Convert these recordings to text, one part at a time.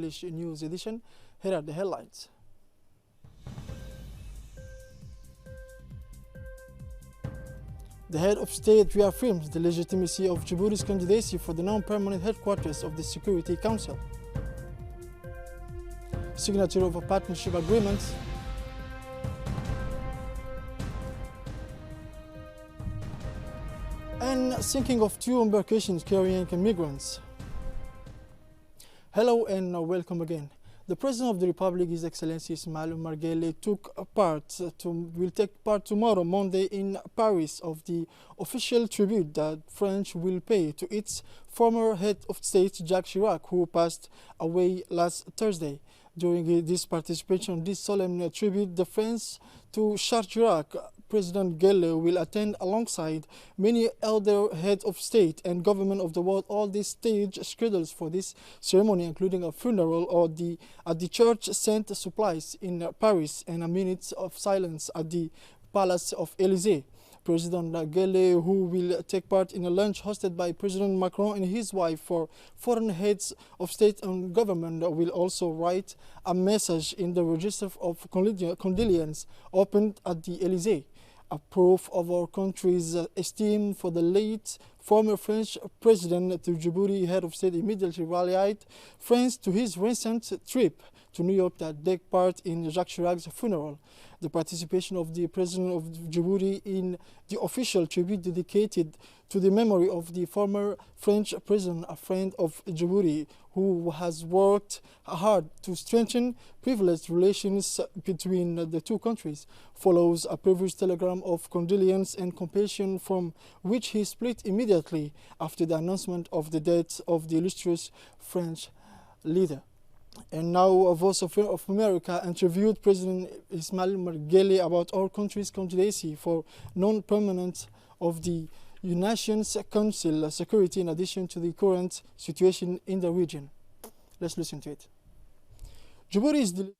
English news edition. Here are the headlines. The head of state reaffirms the legitimacy of Djibouti's candidacy for the non-permanent headquarters of the Security Council. Signature of a partnership agreement. And sinking of two embarkations carrying migrants. Hello and welcome again. The President of the Republic, His Excellency Ismail Omar Guelleh, will take part tomorrow, Monday, in Paris of the official tribute that France will pay to its former head of state, Jacques Chirac, who passed away last Thursday. During this participation in this solemn tribute, the friends to Jacques Chirac, President Guelleh will attend alongside many elder heads of state and government of the world. All these stage schedules for this ceremony, including a funeral at the Church Saint Supplice in Paris and a minute of silence at the Palace of Élysée. President Guelleh, who will take part in a lunch hosted by President Macron and his wife for foreign heads of state and government, will also write a message in the register of condolence opened at the Élysée. A proof of our country's esteem for the late former French president, the Djibouti head of state immediately rallied France to his recent trip to New York that took part in Jacques Chirac's funeral. The participation of the president of Djibouti in the official tribute dedicated to the memory of the former French president, a friend of Djibouti, who has worked hard to strengthen privileged relations between the two countries, follows a previous telegram of condolence and compassion from which he split immediately after the announcement of the death of the illustrious French leader. And now, a Voice of America interviewed President Ismail Omar Guelleh about our country's candidacy for non-permanent of the United Nations Council Security in addition to the current situation in the region. Let's listen to it. Djibouti is the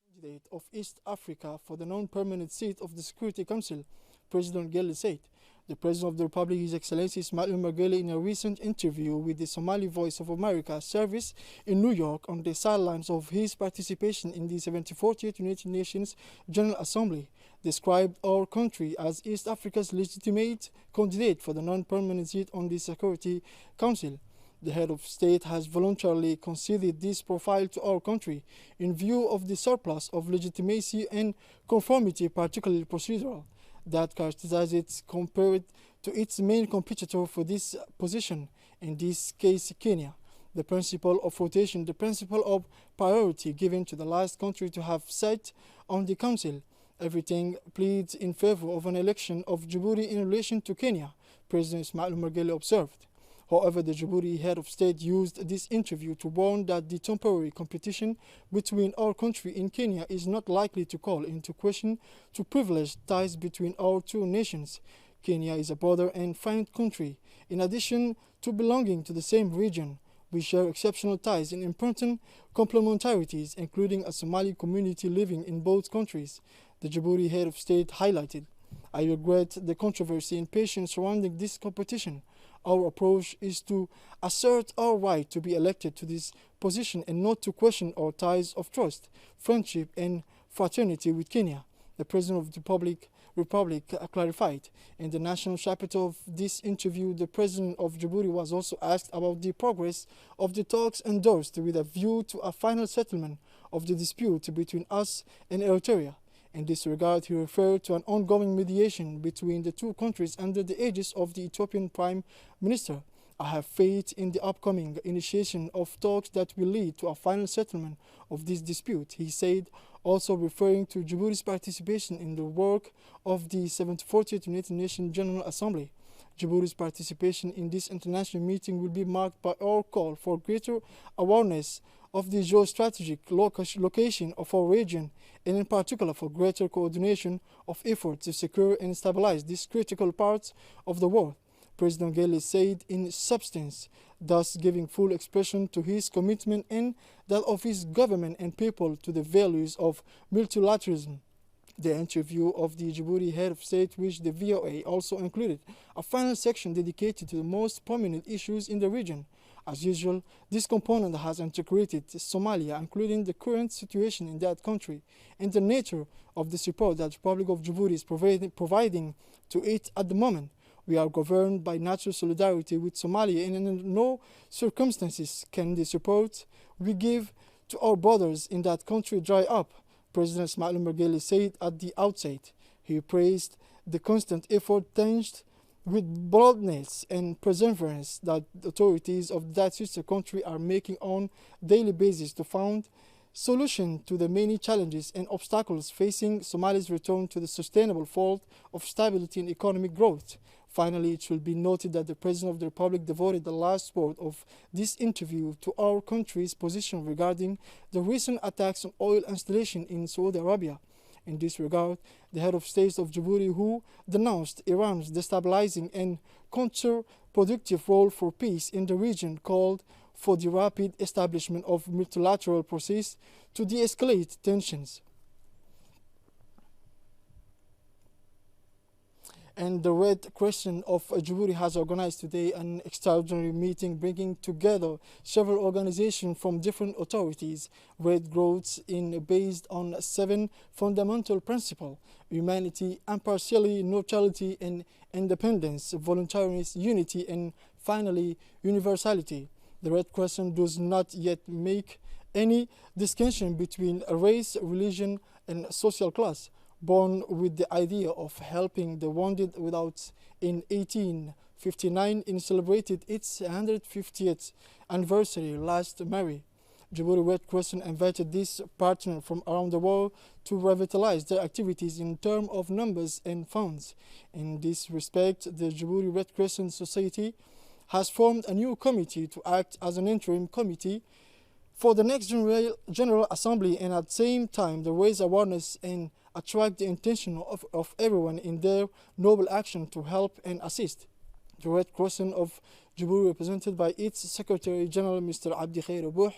candidate of East Africa for the non-permanent seat of the Security Council, President Guelleh said. The President of the Republic, His Excellency Ismail Omar Guelleh, in a recent interview with the Somali Voice of America service in New York on the sidelines of his participation in the 74th United Nations General Assembly, described our country as East Africa's legitimate candidate for the non-permanent seat on the Security Council. The head of state has voluntarily conceded this profile to our country in view of the surplus of legitimacy and conformity, particularly procedural, that characterizes it compared to its main competitor for this position, in this case Kenya. The principle of rotation, the principle of priority given to the last country to have sat on the council. Everything pleads in favor of an election of Djibouti in relation to Kenya, President Ismail Omar Guelleh observed. However, the Djibouti head of state used this interview to warn that the temporary competition between our country and Kenya is not likely to call into question to privileged ties between our two nations. Kenya is a border and friend country. In addition to belonging to the same region, we share exceptional ties and important complementarities, including a Somali community living in both countries, the Djibouti head of state highlighted. I regret the controversy and passion surrounding this competition. Our approach is to assert our right to be elected to this position and not to question our ties of trust, friendship, and fraternity with Kenya, the President of the Republic clarified. In the national chapter of this interview, the President of Djibouti was also asked about the progress of the talks endorsed with a view to a final settlement of the dispute between us and Eritrea. In this regard, he referred to an ongoing mediation between the two countries under the aegis of the Ethiopian Prime Minister. I have faith in the upcoming initiation of talks that will lead to a final settlement of this dispute, he said, also referring to Djibouti's participation in the work of the 74th United Nations General Assembly. Djibouti's participation in this international meeting will be marked by our call for greater awareness of the geostrategic location of our region, and in particular for greater coordination of efforts to secure and stabilize these critical parts of the world, President Guelleh said in substance, thus giving full expression to his commitment and that of his government and people to the values of multilateralism. The interview of the Djibouti head of state, which the VOA also included a final section dedicated to the most prominent issues in the region, As usual, this component has integrated Somalia, including the current situation in that country and the nature of the support that the Republic of Djibouti is providing to it at the moment. We are governed by natural solidarity with Somalia, and in no circumstances can the support we give to our brothers in that country dry up, President Ismail Margele said at the outset. He praised the constant effort tinged with boldness and perseverance that the authorities of that sister country are making on a daily basis to find solution to the many challenges and obstacles facing Somalia's return to the sustainable fold of stability and economic growth. Finally, it should be noted that the President of the Republic devoted the last word of this interview to our country's position regarding the recent attacks on oil installations in Saudi Arabia. In this regard, the head of state of Djibouti, who denounced Iran's destabilizing and counterproductive role for peace in the region, called for the rapid establishment of multilateral process to de-escalate tensions. And the Red Crescent of Djibouti has organized today an extraordinary meeting bringing together several organizations from different authorities. Red growths in based on 7 fundamental principles: humanity, impartiality, neutrality, and independence, voluntariness, unity, and finally universality. The Red Crescent does not yet make any distinction between race, religion, and social class. Born with the idea of helping the wounded without, in 1859, it celebrated its 150th anniversary last May. Djibouti Red Crescent invited these partners from around the world to revitalize their activities in terms of numbers and funds. In this respect, the Djibouti Red Crescent Society has formed a new committee to act as an interim committee for the next General Assembly, and at the same time to raise awareness and attract the attention of everyone in their noble action to help and assist. The Red Crescent of Djibouti, represented by its Secretary General Mr. Abdi Khair Bouh,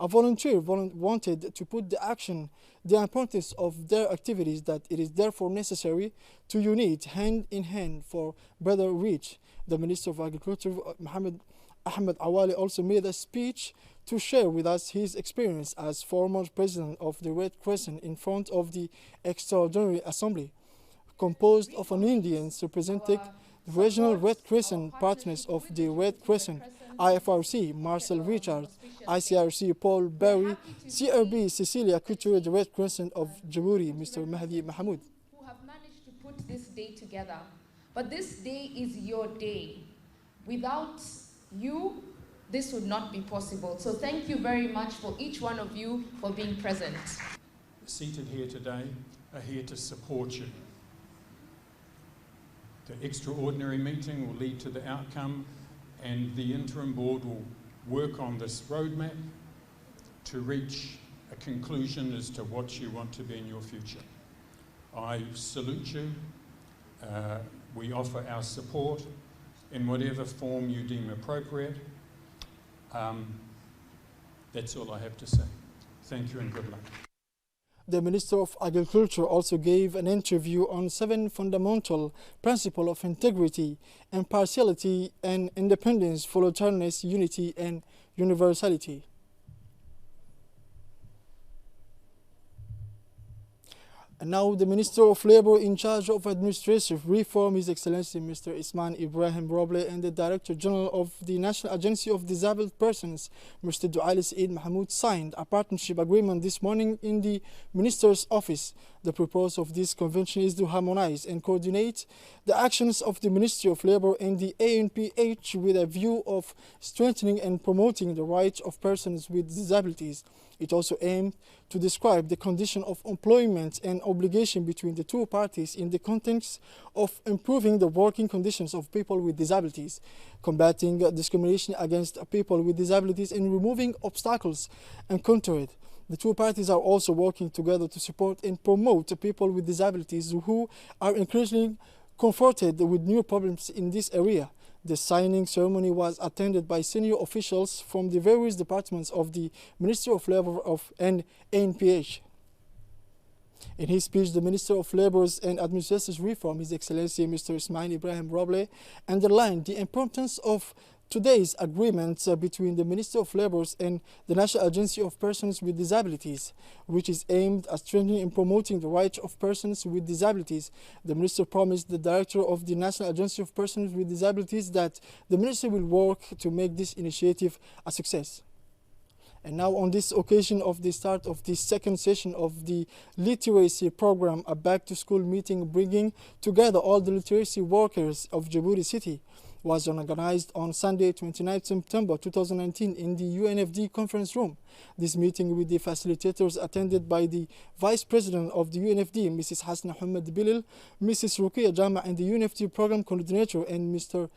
a volunteer wanted to put the importance of their activities, that it is therefore necessary to unite hand in hand for better reach. The Minister of Agriculture, Mohammed Ahmed Awali, also made a speech to share with us his experience as former president of the Red Crescent in front of the Extraordinary Assembly, composed of an Indians representing the regional Red Crescent partners of the Red Crescent, IFRC, Marcel Richard, ICRC, Paul Barry, CRB, Cecilia Couture, the Red Crescent of Djibouti, Mr. Mahdi Mahmoud. Who have managed to put this day together. But this day is your day. Without you, this would not be possible. So thank you very much for each one of you for being present. Seated here today are here to support you. The extraordinary meeting will lead to the outcome, and the interim board will work on this roadmap to reach a conclusion as to what you want to be in your future. I salute you. We offer our support in whatever form you deem appropriate. That's all I have to say. Thank you and good luck. The Minister of Agriculture also gave an interview on 7 fundamental principles of integrity, impartiality, and independence, voluntariness, unity, and universality. And now the Minister of Labour in charge of administrative reform, His Excellency Mr. Isman Ibrahim Roble, and the Director General of the National Agency of Disabled Persons, Mr. Duali Said Mahmoud, signed a partnership agreement this morning in the Minister's office. The purpose of this convention is to harmonize and coordinate the actions of the Ministry of Labour and the ANPH with a view of strengthening and promoting the rights of persons with disabilities. It also aimed to describe the condition of employment and obligation between the two parties in the context of improving the working conditions of people with disabilities, combating discrimination against people with disabilities, and removing obstacles encountered. The two parties are also working together to support and promote people with disabilities who are increasingly confronted with new problems in this area. The signing ceremony was attended by senior officials from the various departments of the Ministry of Labour and ANPH. In his speech, the Minister of Labour and Administrative Reform, His Excellency Mr. Ismail Ibrahim Roble, underlined the importance of today's agreement between the Ministry of Labour and the National Agency of Persons with Disabilities, which is aimed at strengthening and promoting the rights of persons with disabilities. The Minister promised the Director of the National Agency of Persons with Disabilities that the Ministry will work to make this initiative a success. And now on this occasion of the start of the second session of the literacy program, a back-to-school meeting bringing together all the literacy workers of Djibouti City, was organized on Sunday, 29 September 2019 in the UNFD conference room. This meeting with the facilitators attended by the Vice President of the UNFD, Mrs. Hasna Hamad Bilil, Mrs. Rukia Jama, and the UNFD Program Coordinator, and Mr.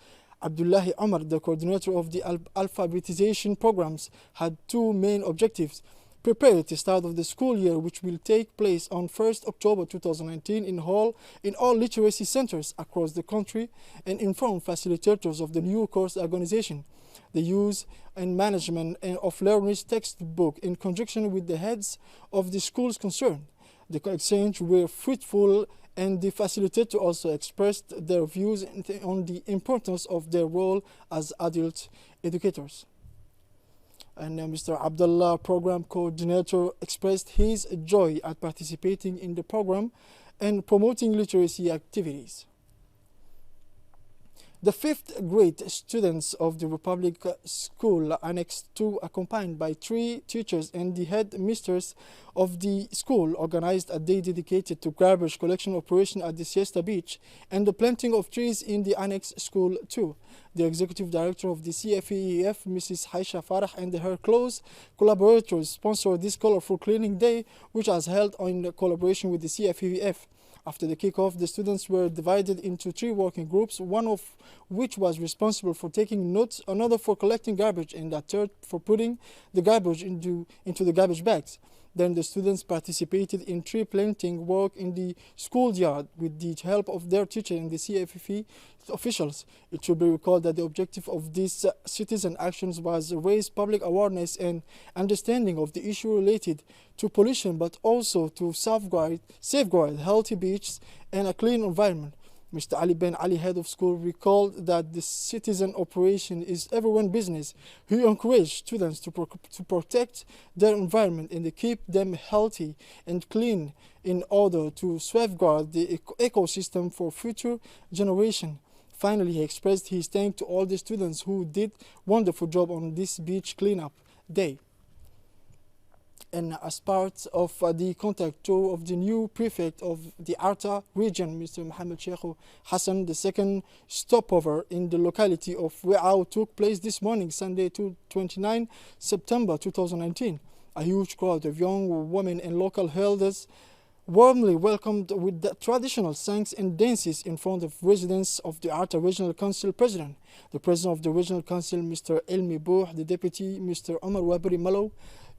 Abdullahi Omar, the coordinator of the alphabetization programs, had two main objectives: prepare the start of the school year, which will take place on 1st October 2019 in all literacy centers across the country, and inform facilitators of the new course organization, the use and management of learners' textbook in conjunction with the heads of the schools concerned. The exchange were fruitful, and the facilitator also expressed their views on the importance of their role as adult educators. And Mr. Abdullah, Program Coordinator, expressed his joy at participating in the program and promoting literacy activities. The 5th grade students of the Republic School Annex 2, accompanied by 3 teachers and the headmistress of the school, organized a day dedicated to garbage collection operation at the Siesta Beach and the planting of trees in the Annex School 2. The Executive Director of the CFEEF, Mrs. Haisha Farah, and her close collaborators sponsored this colorful cleaning day, which was held in collaboration with the CFEEF. After the kickoff, the students were divided into 3 working groups, one of which was responsible for taking notes, another for collecting garbage, and a third for putting the garbage into the garbage bags. Then the students participated in tree planting work in the schoolyard with the help of their teacher and the CFEF officials. It should be recalled that the objective of these citizen actions was to raise public awareness and understanding of the issue related to pollution, but also to safeguard healthy beaches and a clean environment. Mr. Ali Ben Ali, head of school, recalled that the citizen operation is everyone's business. He encouraged students to protect their environment and to keep them healthy and clean in order to safeguard the ecosystem for future generations. Finally, he expressed his thanks to all the students who did a wonderful job on this beach cleanup day. And as part of the contact tour of the new prefect of the Arta region, Mr. Mohammed Sheikh Hassan, the second stopover in the locality of We'au took place this morning, Sunday, 29 September 2019. A huge crowd of young women and local elders warmly welcomed with the traditional songs and dances in front of residents of the Arta Regional Council President. The President of the Regional Council, Mr. Elmi Bouh, the Deputy, Mr. Omar Wabri Malo,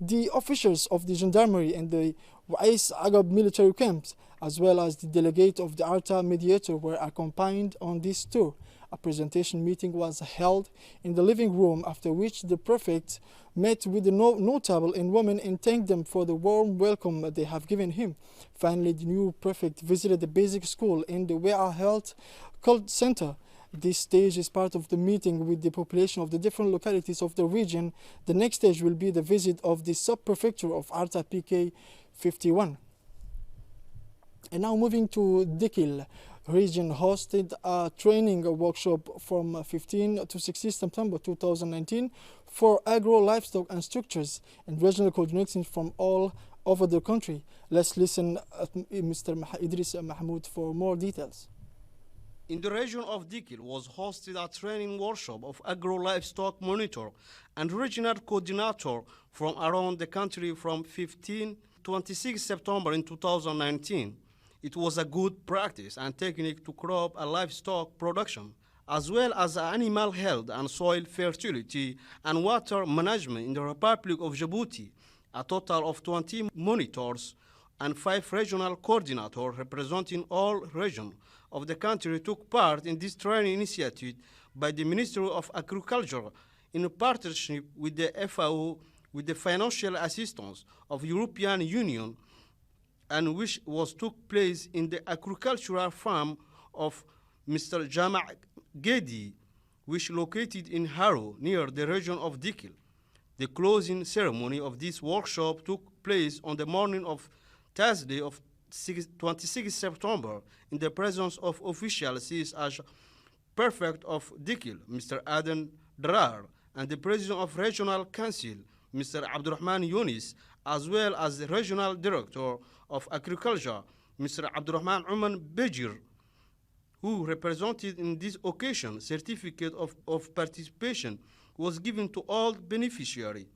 the officials of the Gendarmerie and the Wais Agab military camps, as well as the delegate of the Arta mediator, were accompanied on this tour. A presentation meeting was held in the living room, after which the prefect met with the notable and women and thanked them for the warm welcome they have given him. Finally, the new prefect visited the basic school in the Wea Health Cult Center. This stage is part of the meeting with the population of the different localities of the region. The next stage will be the visit of the sub-prefecture of Arta PK 51. And now moving to Dikil region, hosted a training workshop from 15 to 16 September 2019 for agro, livestock and structures and regional coordinators from all over the country. Let's listen to Mr. Idris Mahmoud for more details. In the region of Dikil was hosted a training workshop of agro-livestock monitor and regional coordinator from around the country from 15 to 26 September in 2019. It was a good practice and technique to crop and livestock production, as well as animal health and soil fertility and water management in the Republic of Djibouti. A total of 20 monitors and 5 regional coordinators representing all regions of the country took part in this training initiative by the Ministry of Agriculture in partnership with the FAO with the financial assistance of European Union, and which took place in the agricultural farm of Mr. Jama' Gedi, which located in Haro near the region of Dikil. The closing ceremony of this workshop took place on the morning of Thursday of 26 September in the presence of officials as Prefect of Dikil, Mr. Aden Drar, and the President of Regional Council, Mr. Abdurrahman Yunis, as well as the Regional Director of Agriculture, Mr. Abdurrahman Uman Bejir, who represented in this occasion. Certificate of participation was given to all beneficiaries.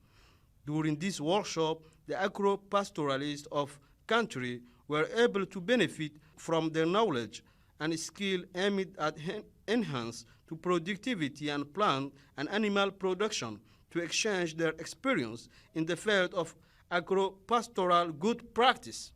During this workshop, the agro-pastoralists of country were able to benefit from their knowledge and skill aimed at enhance to productivity and plant and animal production, to exchange their experience in the field of agro-pastoral good practice.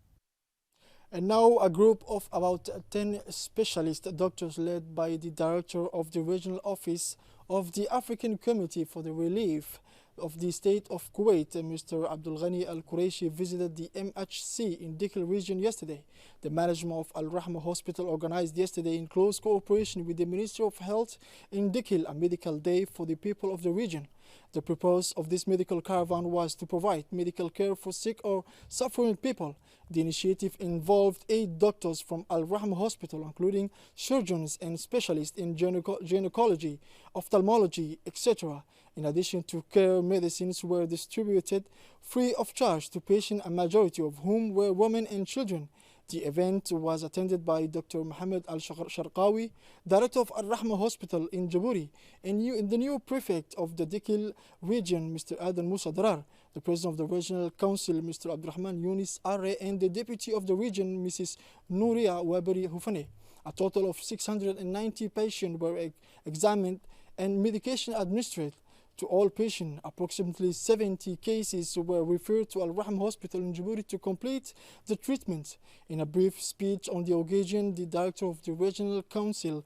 And now a group of about 10 specialist doctors led by the director of the regional office of the African Committee for the Relief of the State of Kuwait, Mr. Abdul Ghani Al-Quraishi, visited the MHC in Dikil region yesterday. The management of Al-Rahma Hospital organized yesterday in close cooperation with the Ministry of Health in Dikil a medical day for the people of the region. The purpose of this medical caravan was to provide medical care for sick or suffering people. The initiative involved 8 doctors from Al-Rahma Hospital, including surgeons and specialists in gynecology, ophthalmology, etc. In addition to care, medicines were distributed free of charge to patients, a majority of whom were women and children. The event was attended by Dr. Mohammed Al-Sharqawi, Director of Al-Rahma Hospital in Djibouti, and the new prefect of the Dikil region, Mr. Aden Musa Darar, the President of the Regional Council, Mr. Abdurrahman Yunis Arre, and the Deputy of the region, Mrs. Nouria Waberi Hufane. A total of 690 patients were examined and medication administered to all patients. Approximately 70 cases were referred to Al-Rahma Hospital in Djibouti to complete the treatment. In a brief speech on the occasion, the Director of the Regional Council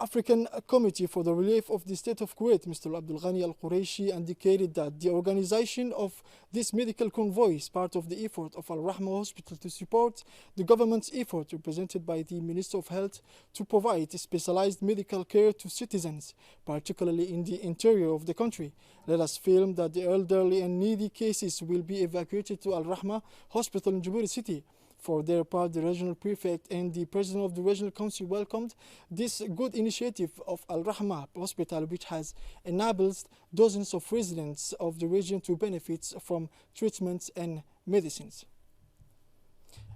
African Committee for the Relief of the State of Kuwait, Mr. Abdul Ghani Al-Quraishi, indicated that the organization of this medical convoy is part of the effort of Al-Rahma Hospital to support the government's effort, represented by the Minister of Health, to provide specialized medical care to citizens, particularly in the interior of the country. Let us film that the elderly and needy cases will be evacuated to Al-Rahma Hospital in Djibouti City. For their part, the regional prefect and the president of the regional council welcomed this good initiative of Al-Rahma Hospital, which has enabled dozens of residents of the region to benefit from treatments and medicines.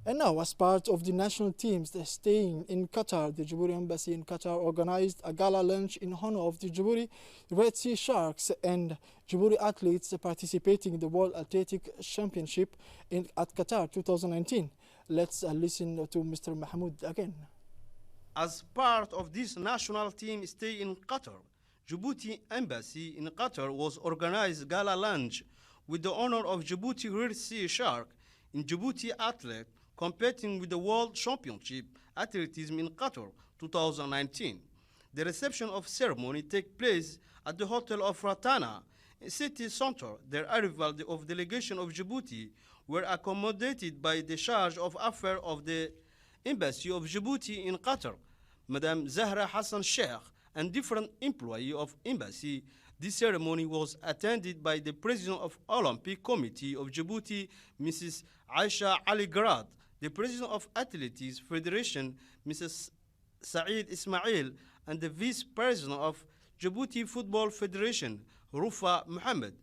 And now, as part of the national teams staying in Qatar, the Djibouti Embassy in Qatar organized a gala lunch in honor of the Djibouti Red Sea Sharks and Djibouti athletes participating in the World Athletic Championship at Qatar 2019. Let's listen to Mr. Mahmoud again. As part of this national team stay in Qatar, Djibouti Embassy in Qatar was organized gala lunch with the honor of Djibouti Red Sea Shark in Djibouti athlete competing with the World Championship Athleticism in Qatar 2019. The reception of ceremony take place at the Hotel of Ratana, city center. The arrival of delegation of Djibouti were accommodated by the charge of affairs of the Embassy of Djibouti in Qatar, Madame Zahra Hassan Sheikh, and different employees of Embassy. This ceremony was attended by the President of Olympic Committee of Djibouti, Mrs. Aisha Ali Grad, the President of Athletics Federation, Mrs. Saeed Ismail, and the Vice President of Djibouti Football Federation, Rufa Mohammed.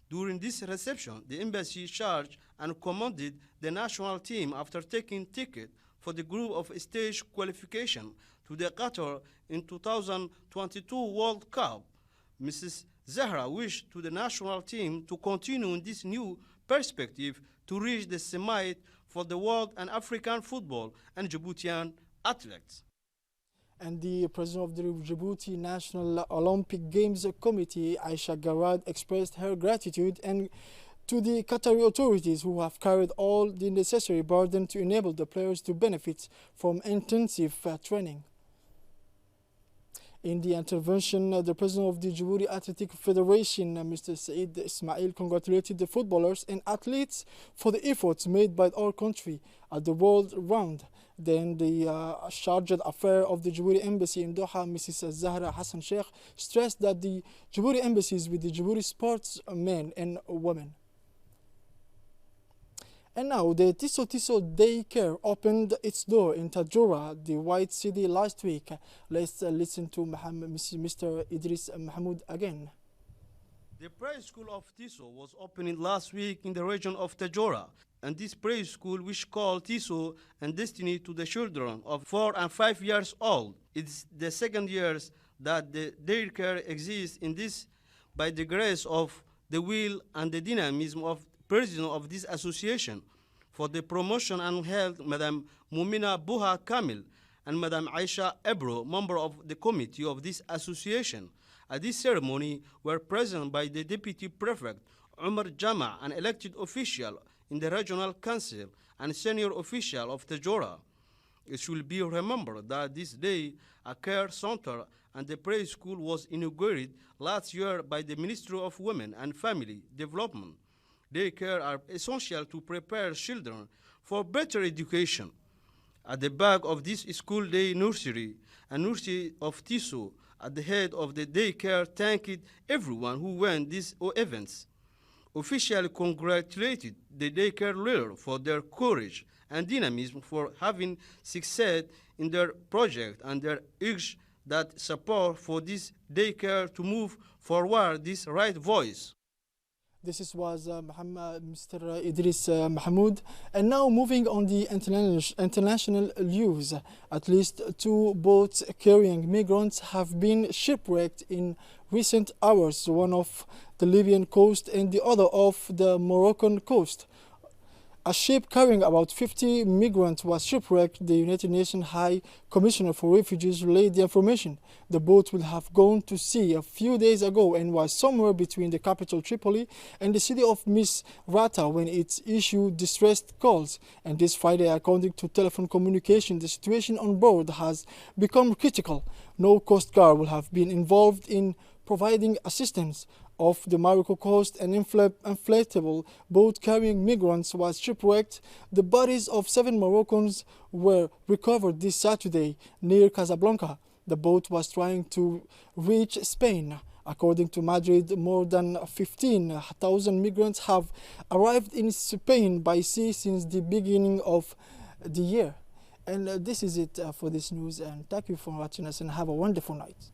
During this reception, the embassy charged and commanded the national team after taking ticket for the group of stage qualification to the Qatar in 2022 World Cup. Mrs. Zahra wished to the national team to continue in this new perspective to reach the summit for the world and African football and Djiboutian athletes. And the president of the Djibouti National Olympic Games Committee, Aisha Garad, expressed her gratitude and to the Qatari authorities who have carried all the necessary burden to enable the players to benefit from intensive training. In the intervention, the president of the Djibouti Athletic Federation, Mr. Said Ismail, congratulated the footballers and athletes for the efforts made by our country at the world round. Then the charged affair of the Djibouti embassy in Doha, Mrs. Zahra Hassan Sheikh, stressed that the Djibouti embassy is with the Djibouti sportsmen and women. And now, the Tiso Tiso Daycare opened its door in Tajura, the White City, last week. Let's listen to Mr. Idris Mahmoud again. The preschool of Tiso was opened last week in the region of Tajura, and this preschool, which called Tiso and Destiny to the children of 4 and 5 years old, it's the second year that the daycare exists in this by the grace of the will and the dynamism of president of this association. For the promotion and health, Madam Mumina Buha Kamil and Madam Aisha Ebro, member of the committee of this association. At this ceremony were present by the Deputy Prefect, Umar Jama, an elected official in the Regional Council and senior official of Tajura. It should be remembered that this day a care center and the preschool was inaugurated last year by the Ministry of Women and Family Development. Daycare are essential to prepare children for better education. At the back of this school day nursery, a nursery of Tiso at the head of the daycare thanked everyone who went these events. Officially congratulated the daycare leader for their courage and dynamism for having succeed in their project and their urge that support for this daycare to move forward this right voice. This was Mr. Idris Mahmoud. And now moving on the international news. At least 2 boats carrying migrants have been shipwrecked in recent hours, one off the Libyan coast and the other off the Moroccan coast. A ship carrying about 50 migrants was shipwrecked. The United Nations High Commissioner for Refugees relayed the information. The boat will have gone to sea a few days ago and was somewhere between the capital Tripoli and the city of Misrata when it issued distressed calls. And this Friday, according to telephone communication, the situation on board has become critical. No Coast Guard will have been involved in providing assistance. Off the Morocco coast, an inflatable boat carrying migrants was shipwrecked. The bodies of 7 Moroccans were recovered this Saturday near Casablanca. The boat was trying to reach Spain. According to Madrid, more than 15,000 migrants have arrived in Spain by sea since the beginning of the year. And this is it for this news. And thank you for watching us and have a wonderful night.